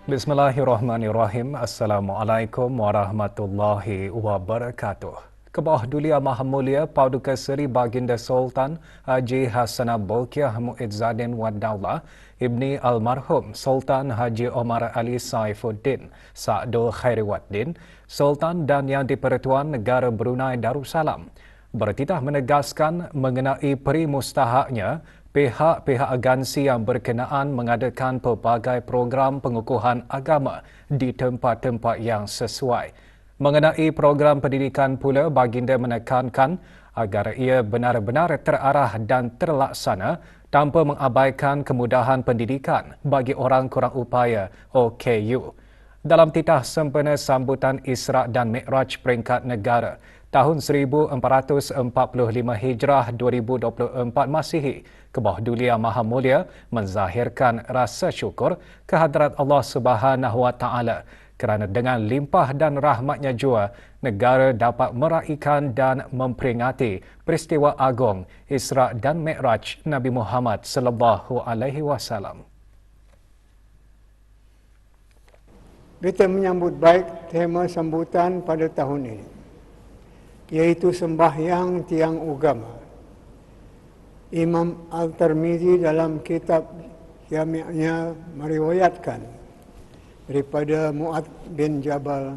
Bismillahirrahmanirrahim. Assalamualaikum warahmatullahi wabarakatuh. Kebawah Dulia Maha Mulia Paduka Seri Baginda Sultan Haji Hasanah Bolkiah Muizzaddin Wad-Daulah Ibni Almarhum Sultan Haji Omar Ali Saifuddin Sa'dul Khairiwaddin Sultan dan Yang di-Pertuan Negara Brunei Darussalam bertitah menegaskan mengenai perimustahaknya pihak-pihak agensi yang berkenaan mengadakan pelbagai program pengukuhan agama di tempat-tempat yang sesuai. Mengenai program pendidikan pula, baginda menekankan agar ia benar-benar terarah dan terlaksana tanpa mengabaikan kemudahan pendidikan bagi orang kurang upaya OKU. Dalam titah sempena sambutan Isra' dan Mi'raj peringkat negara tahun 1445 Hijrah 2024 Masihi, Kebawah Dulia Maha Mulia menzahirkan rasa syukur kehadrat Allah Subhanahu Wa Taala kerana dengan limpah dan rahmatnya jua negara dapat meraihkan dan memperingati peristiwa agung Isra' dan Mi'raj Nabi Muhammad sallallahu alaihi wasallam. Kita menyambut baik tema sambutan pada tahun ini, iaitu sembahyang tiang agama. Imam Al-Tirmizi dalam kitab Jami'-nya meriwayatkan daripada Mu'adz bin Jabal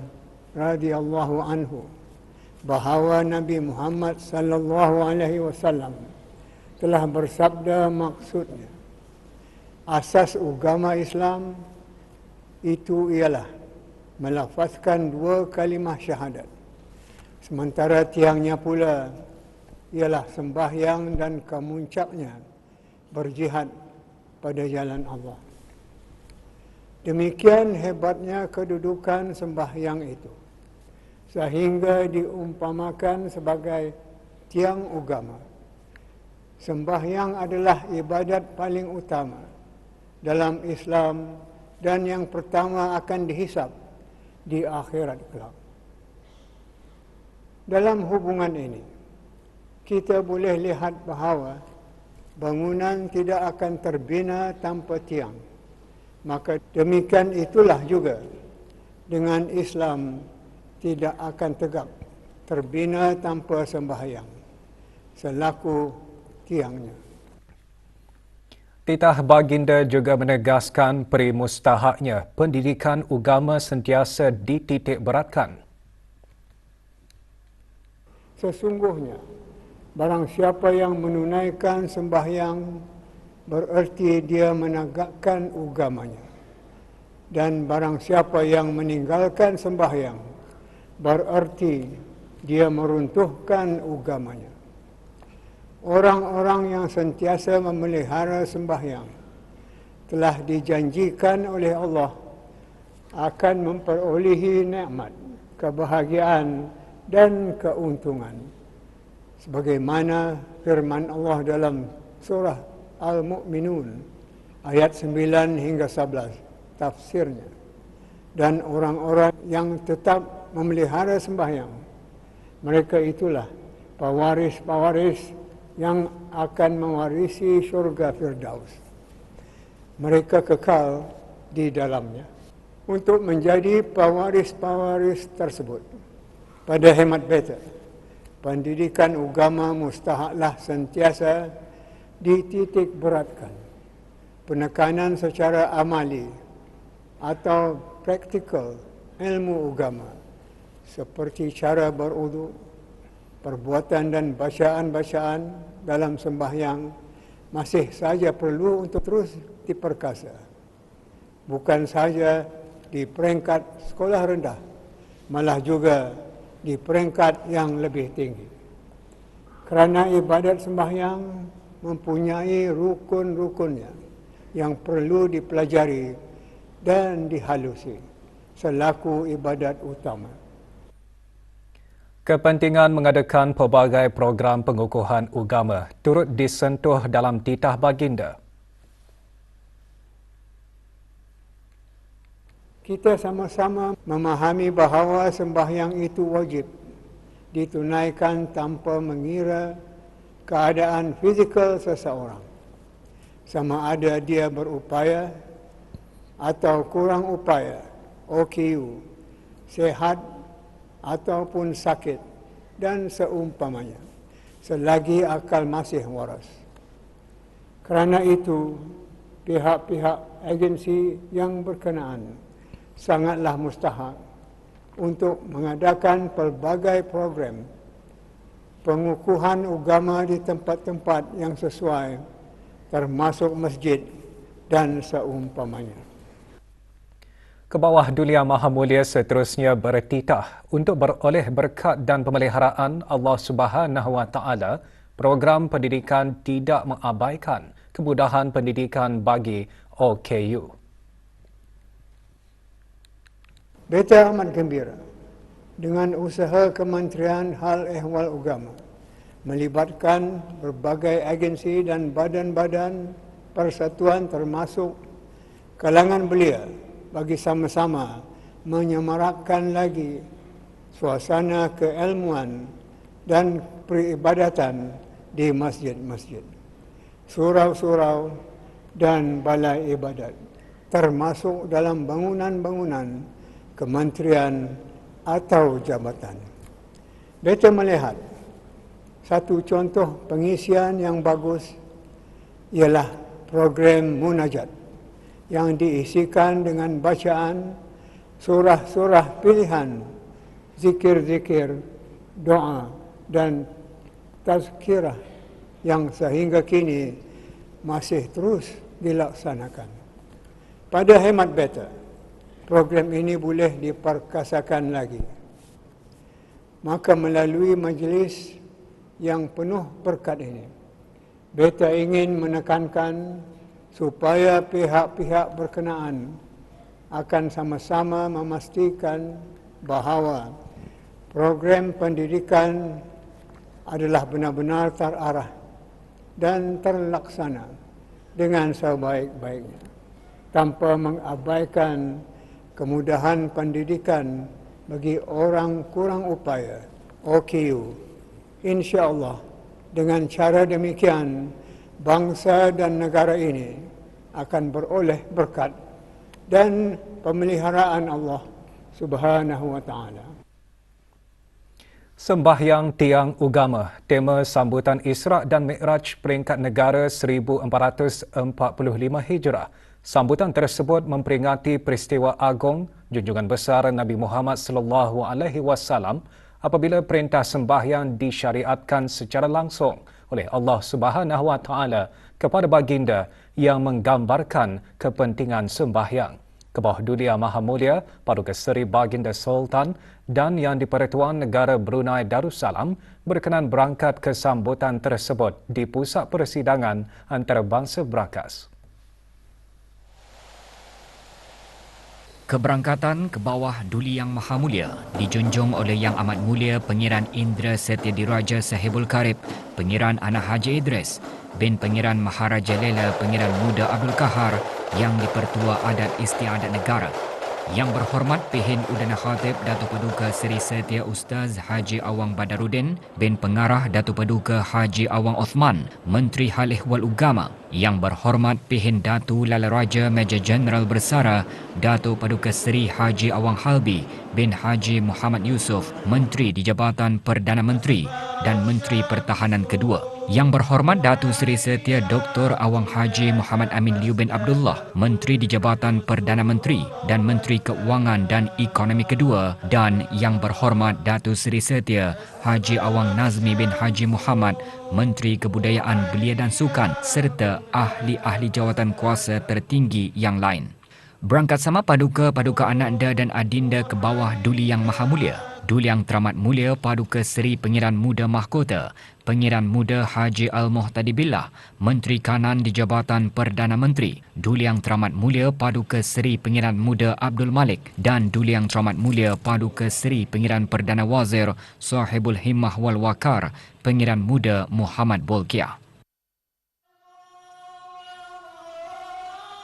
radhiyallahu anhu bahawa Nabi Muhammad sallallahu alaihi wasallam telah bersabda, maksudnya asas agama Islam itu ialah melafazkan 2 kalimah syahadat. Sementara tiangnya pula ialah sembahyang dan kemuncaknya berjihad pada jalan Allah. Demikian hebatnya kedudukan sembahyang itu, sehingga diumpamakan sebagai tiang agama. Sembahyang adalah ibadat paling utama dalam Islam dan yang pertama akan dihisab di akhirat kelak. Dalam hubungan ini, kita boleh lihat bahawa bangunan tidak akan terbina tanpa tiang. Maka demikian itulah juga dengan Islam tidak akan tegak terbina tanpa sembahyang selaku tiangnya. Titah baginda juga menegaskan perimustahaknya pendidikan agama sentiasa dititik beratkan. Sesungguhnya, barang siapa yang menunaikan sembahyang bererti dia menegakkan agamanya. Dan barang siapa yang meninggalkan sembahyang bererti dia meruntuhkan agamanya. Orang-orang yang sentiasa memelihara sembahyang telah dijanjikan oleh Allah akan memperolehi nikmat, kebahagiaan dan keuntungan. Sebagaimana firman Allah dalam surah Al-Mu'minun ayat 9 hingga 11 tafsirnya. Dan orang-orang yang tetap memelihara sembahyang, mereka itulah pewaris-pewaris yang akan mewarisi syurga Firdaus. Mereka kekal di dalamnya. Untuk menjadi pewaris-pewaris tersebut, pada hemat beta, pendidikan agama mustahaklah sentiasa dititik beratkan. Penekanan secara amali atau praktikal ilmu agama seperti cara berwudu, perbuatan dan bacaan-bacaan dalam sembahyang masih saja perlu untuk terus diperkasa. Bukan saja di peringkat sekolah rendah, malah juga di peringkat yang lebih tinggi. Kerana ibadat sembahyang mempunyai rukun-rukunnya yang perlu dipelajari dan dihalusi selaku ibadat utama. Kepentingan mengadakan pelbagai program pengukuhan agama turut disentuh dalam titah baginda. Kita sama-sama memahami bahawa sembahyang itu wajib ditunaikan tanpa mengira keadaan fizikal seseorang. Sama ada dia berupaya atau kurang upaya, OKU, sehat ataupun sakit dan seumpamanya, selagi akal masih waras. Kerana itu, pihak-pihak agensi yang berkenaan sangatlah mustahak untuk mengadakan pelbagai program pengukuhan agama di tempat-tempat yang sesuai, termasuk masjid dan seumpamanya. Kebawah Dulia Maha Mulia seterusnya bertitah untuk beroleh berkat dan pemeliharaan Allah Subhanahu Wa Taala. Program pendidikan tidak mengabaikan kemudahan pendidikan bagi OKU. Beta amat gembira dengan usaha Kementerian Hal Ehwal Agama melibatkan berbagai agensi dan badan-badan persatuan termasuk kalangan belia bagi sama-sama menyemarakkan lagi suasana keilmuan dan peribadatan di masjid-masjid, surau-surau dan balai ibadat, termasuk dalam bangunan-bangunan kementerian atau jabatan. Beta melihat satu contoh pengisian yang bagus ialah program munajat yang diisikan dengan bacaan surah-surah pilihan, zikir-zikir, doa dan tazkirah yang sehingga kini masih terus dilaksanakan. Pada hemat beta, program ini boleh diperkasakan lagi. Maka melalui majlis yang penuh berkat ini, beta ingin menekankan supaya pihak-pihak berkenaan akan sama-sama memastikan bahawa program pendidikan adalah benar-benar terarah dan terlaksana dengan sebaik-baiknya, tanpa mengabaikan kemudahan pendidikan bagi orang kurang upaya, OKU. InsyaAllah, dengan cara demikian, bangsa dan negara ini akan beroleh berkat dan pemeliharaan Allah Subhanahu Wa Taala. Sembahyang Tiang Ugama, tema sambutan Isra' dan Mi'raj peringkat negara 1445 Hijrah. Sambutan tersebut memperingati peristiwa agung junjungan besar Nabi Muhammad sallallahu alaihi wasallam apabila perintah sembahyang disyariatkan secara langsung oleh Allah Subhanahu Wa Taala kepada baginda yang menggambarkan kepentingan sembahyang. Kebawah Dulia Maha Mulia Paduka Seri Baginda Sultan dan Yang di-Pertuan Negara Brunei Darussalam berkenan berangkat ke sambutan tersebut di Pusat Persidangan Antarabangsa Brakas. Keberangkatan ke bawah Duli Yang Maha Mulia dijunjung oleh Yang Amat Mulia Pengiran Indra Setia Diraja Sahibul Karib, Pengiran Anak Haji Idris, bin Pengiran Maharaja Lela Pengiran Muda Abdul Kahar, Yang di-Pertua Adat Istiadat Negara, Yang Berhormat Pihin Udana Khatib Datuk Paduka Seri Setia Ustaz Haji Awang Badaruddin, bin Pengarah Datuk Paduka Haji Awang Osman, Menteri Hal Ehwal Agama, Yang Berhormat Pihin Datu Lala Raja Major Jeneral Bersara Datuk Paduka Seri Haji Awang Halbi bin Haji Muhammad Yusof, Menteri di Jabatan Perdana Menteri dan Menteri Pertahanan kedua. Yang Berhormat Datu Seri Setia Dr. Awang Haji Muhammad Amin Liu bin Abdullah, Menteri di Jabatan Perdana Menteri dan Menteri Keuangan dan Ekonomi kedua, dan Yang Berhormat Datu Seri Setia Haji Awang Nazmi bin Haji Muhammad, Menteri Kebudayaan Belia dan Sukan serta ahli-ahli jawatan kuasa tertinggi yang lain. Berangkat sama Paduka Ananda dan Adinda ke bawah Duli Yang Maha Mulia, Duli Yang Teramat Mulia Paduka Seri Pengiran Muda Mahkota, Pengiran Muda Haji Al-Muhtadi Billah, Menteri Kanan di Jabatan Perdana Menteri, Duli Yang Teramat Mulia Paduka Seri Pengiran Muda Abdul Malik dan Duli Yang Teramat Mulia Paduka Seri Pengiran Perdana Wazir Sahibul Himmah wal Wakar, Pengiran Muda Muhammad Bolkiah.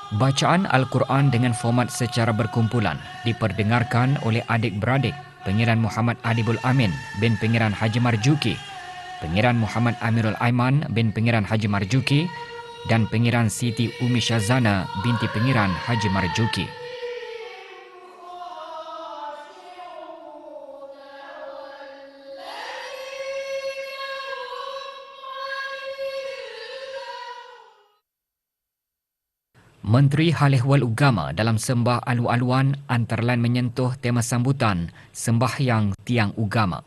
Bacaan Al-Quran dengan format secara berkumpulan diperdengarkan oleh adik-beradik Pengiran Muhammad Adibul Amin bin Pengiran Haji Marjuki, Pengiran Muhammad Amirul Aiman bin Pengiran Haji Marjuki, dan Pangeran Siti Umi Syazana binti Pangeran Haji Marzuki. Menteri Hal Ehwal Agama dalam sembah alu-aluan antara lain menyentuh tema sambutan Sembahyang Tiang Agama.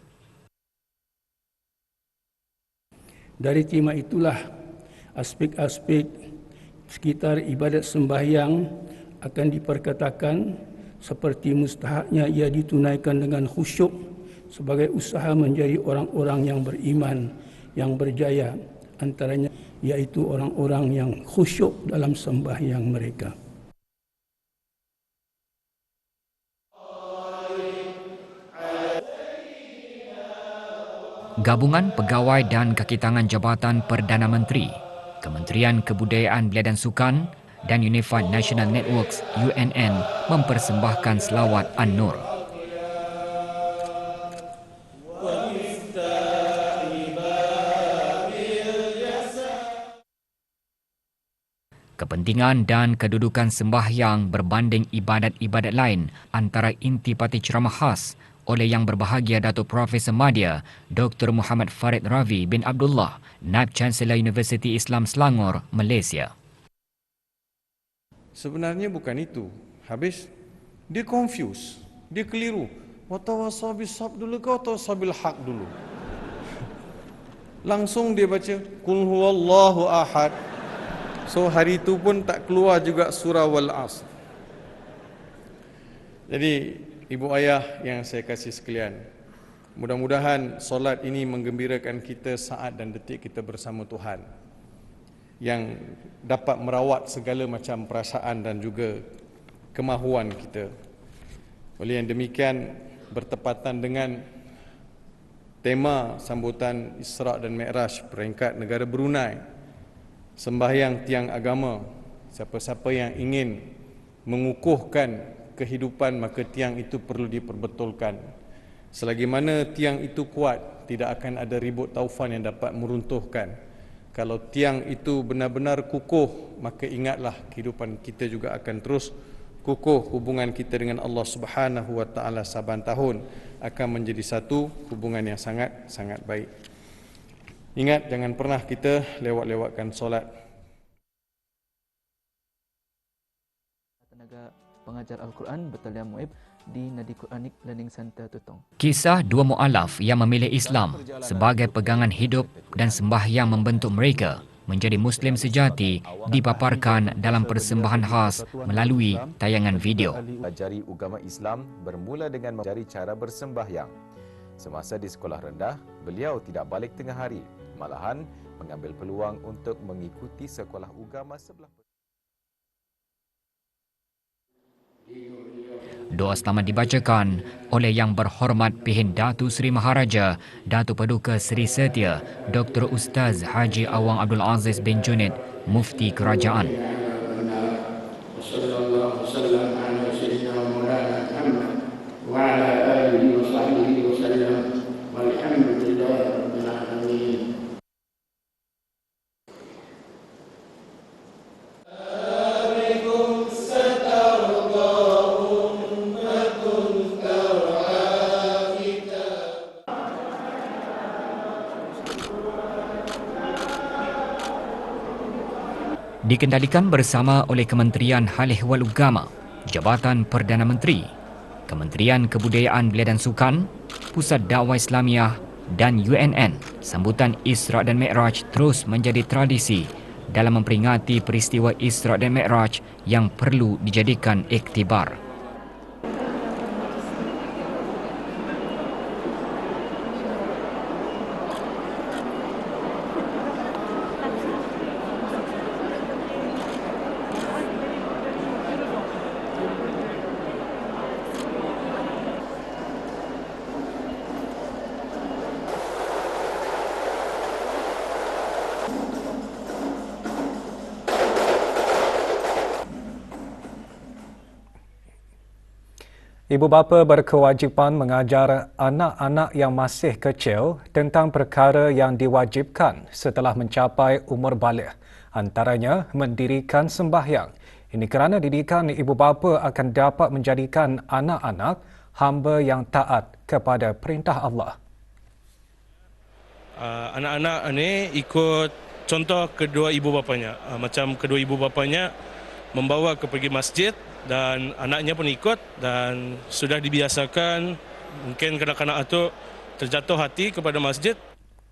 Dari tema itulah aspek-aspek sekitar ibadat sembahyang akan diperkatakan seperti mustahaknya ia ditunaikan dengan khusyuk sebagai usaha menjadi orang-orang yang beriman, yang berjaya, antaranya iaitu orang-orang yang khusyuk dalam sembahyang mereka. Gabungan Pegawai dan Kakitangan Jabatan Perdana Menteri, Kementerian Kebudayaan Belia dan Sukan dan Unified National Networks UNN mempersembahkan selawat An-Nur. Kepentingan dan kedudukan sembahyang berbanding ibadat-ibadat lain antara intipati ceramah khas oleh Yang Berbahagia Datuk Profesor Madya Dr. Muhammad Farid Ravi bin Abdullah, Naib Chancellor Universiti Islam Selangor, Malaysia. Sebenarnya bukan itu. Habis dia confuse, dia keliru. Watawassaw bis-sabr dulu ke watawassaw bil haq dulu. Langsung dia baca Qul huwallahu ahad. So hari itu pun tak keluar juga surah Wal Asr. Jadi ibu ayah yang saya kasih sekalian, mudah-mudahan solat ini menggembirakan kita saat dan detik kita bersama Tuhan, yang dapat merawat segala macam perasaan dan juga kemahuan kita. Oleh yang demikian, bertepatan dengan tema sambutan Isra' dan Mi'raj peringkat negara Brunei, sembahyang tiang agama, siapa-siapa yang ingin mengukuhkan kehidupan, maka tiang itu perlu diperbetulkan. Selagi mana tiang itu kuat, tidak akan ada ribut taufan yang dapat meruntuhkan. Kalau tiang itu benar-benar kukuh, maka ingatlah kehidupan kita juga akan terus kukuh. Hubungan kita dengan Allah Subhanahu wa taala saban tahun akan menjadi satu hubungan yang sangat baik. Ingat, jangan pernah kita lewat-lewatkan solat. Tenaga pengajar Al-Quran Bataliah Muib di Nadi Quranik Learning Center Tutong. Kisah dua mu'alaf yang memilih Islam sebagai pegangan hidup dan sembahyang membentuk mereka menjadi Muslim sejati dipaparkan dalam persembahan khas melalui tayangan video. Pelajari agama Islam bermula dengan mempelajari cara bersembahyang. Semasa di sekolah rendah, beliau tidak balik tengah hari, malahan mengambil peluang untuk mengikuti sekolah agama sebelah. Doa selamat dibacakan oleh Yang Berhormat Pihin Datu Seri Maharaja Datuk Paduka Seri Setia Dr. Ustaz Haji Awang Abdul Aziz bin Junid, Mufti Kerajaan. Dikendalikan bersama oleh Kementerian Hal Ehwal Agama, Jabatan Perdana Menteri, Kementerian Kebudayaan Belia dan Sukan, Pusat Dakwah Islamiah dan UNN. Sambutan Isra' dan Mi'raj terus menjadi tradisi dalam memperingati peristiwa Isra' dan Mi'raj yang perlu dijadikan iktibar. Ibu bapa berkewajipan mengajar anak-anak yang masih kecil tentang perkara yang diwajibkan setelah mencapai umur baligh. Antaranya mendirikan sembahyang. Ini kerana didikan ibu bapa akan dapat menjadikan anak-anak hamba yang taat kepada perintah Allah. Anak-anak ini ikut contoh kedua ibu bapanya. Macam kedua ibu bapanya membawa ke pergi masjid dan anaknya pun ikut dan sudah dibiasakan. Mungkin kanak-kanak itu terjatuh hati kepada masjid.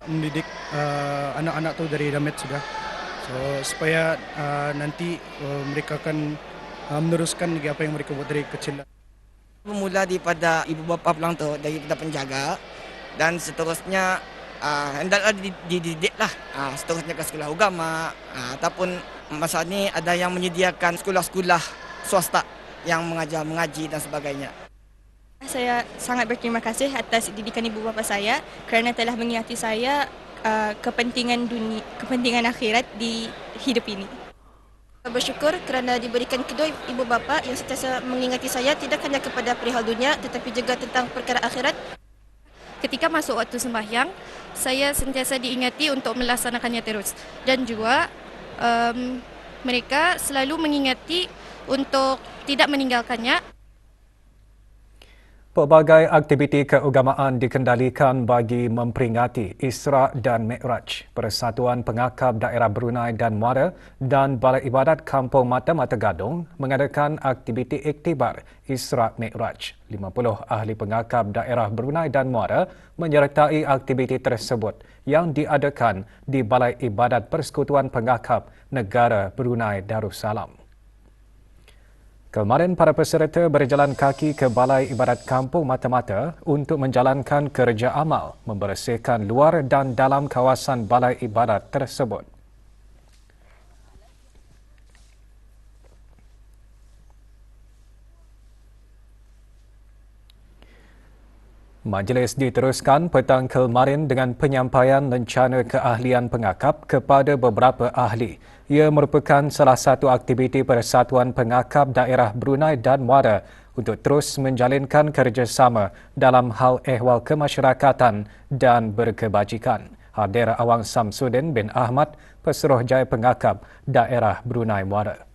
Mendidik anak-anak tu dari damit sudah. So supaya nanti mereka akan meneruskan lagi apa yang mereka buat dari kecil. Bermula daripada ibu bapa pulang tu, daripada penjaga dan seterusnya hendaklah dididiklah seterusnya ke sekolah agama ataupun masa ni ada yang menyediakan sekolah-sekolah swasta yang mengajar mengaji dan sebagainya. Saya sangat berterima kasih atas didikan ibu bapa saya kerana telah mengingati saya kepentingan dunia, kepentingan akhirat di hidup ini. Bersyukur kerana diberikan kedua ibu bapa yang sentiasa mengingati saya tidak hanya kepada perihal dunia tetapi juga tentang perkara akhirat. Ketika masuk waktu sembahyang, saya sentiasa diingati untuk melaksanakannya terus. Dan juga mereka selalu mengingati untuk tidak meninggalkannya. Pelbagai aktiviti keagamaan dikendalikan bagi memperingati Isra' dan Mi'raj. Persatuan Pengakap Daerah Brunei dan Muara dan Balai Ibadat Kampung Mata-Mata Gadong mengadakan aktiviti iktibar Isra' Mi'raj. 50 ahli pengakap daerah Brunei dan Muara menyertai aktiviti tersebut yang diadakan di Balai Ibadat Persekutuan Pengakap Negara Brunei Darussalam. Kemarin para peserta berjalan kaki ke Balai Ibadat Kampung Mata-Mata untuk menjalankan kerja amal membersihkan luar dan dalam kawasan Balai Ibadat tersebut. Majlis diteruskan petang kemarin dengan penyampaian rencana keahlian pengakap kepada beberapa ahli. Ia merupakan salah satu aktiviti Persatuan Pengakap Daerah Brunei dan Muara untuk terus menjalinkan kerjasama dalam hal ehwal kemasyarakatan dan berkebajikan. Hadir Awang Samsudin bin Ahmad, Pesuruhjaya Pengakap Daerah Brunei Muara.